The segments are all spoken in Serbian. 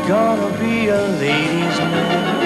gonna be a ladies' man.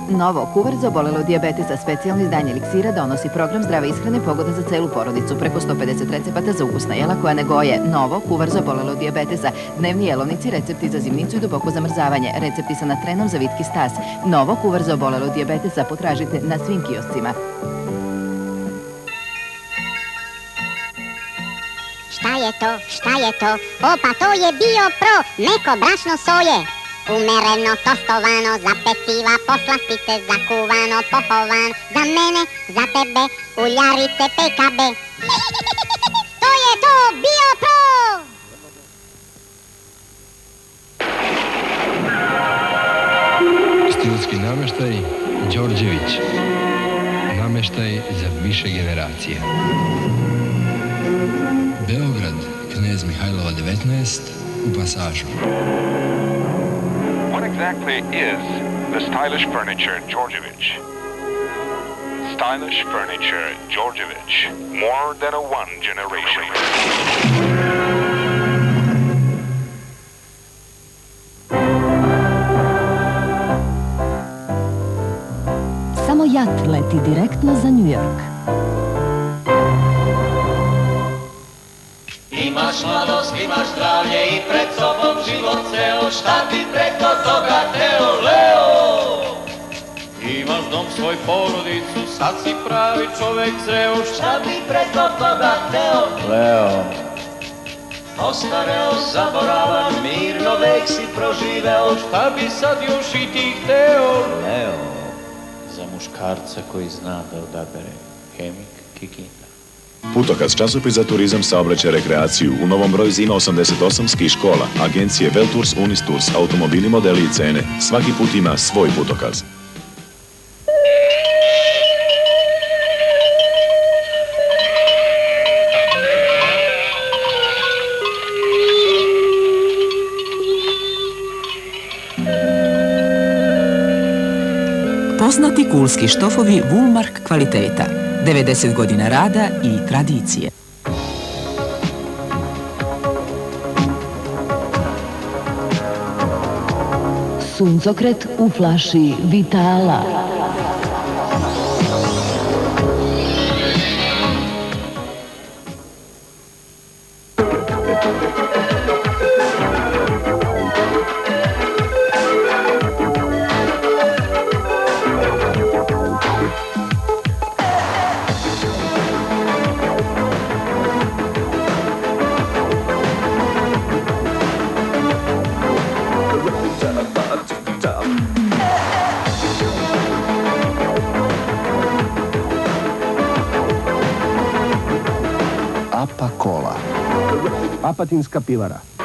Novo Kuverzo obolelo od dijabetesa specijalno izdanje eliksira donosi program zdrave ishrane pogodan za celu porodicu. Preko 150 recepata za ukusna jela koja ne goje. Novo Kuverzo obolelo od dijabetesa. Dnevni jelovnici, recepti za zimnicu i duboko zamrzavanje. Recepti sa natrenom za vitki stas. Novo Kuverzo obolelo od dijabetesa potražite na svim kioscima. Šta je to? Šta je to? Opa, to je Bio Pro, meko brašno soje. Umereno tostovano, za peciva, poslastice, zakuvano, pohovan. Za mene, za tebe, uljarice, PKB. To je to, Bio Pro! Stilski nameštaj Đorđević. Nameštaj za više generacija. Beograd, Knez Mihajlova 19, u Pasažu. What exactly is the stylish furniture Đorđević? Stylish furniture Đorđević. More than a one generation. Samo jat leti direktno za New York. Imaš mladost, imaš zdravlje i pred sobom život ceo, šta bi preko toga teo, Leo? Imaš dom, svoj porodicu, sad si pravi čovek zreo, šta bi preko toga teo, Leo? Ostareo, zaboravan, mirno vek si proživeo, šta bi sad još i ti hteo, Leo? Za muškarca koji zna da odabere hemik, Kikinda. Putokaz, časopis za turizam, saobraćaj, rekreaciju. U novom broju zima 88 ski škola, agencije Veltours, Unistours, automobili, modeli i cene. Svaki put ima svoj putokaz. Poznati kulski štofovi Woolmark kvaliteta. 90 godina rada i tradicije. Suncokret u flaši Vitala. Apa Kola. Apatinska pivara.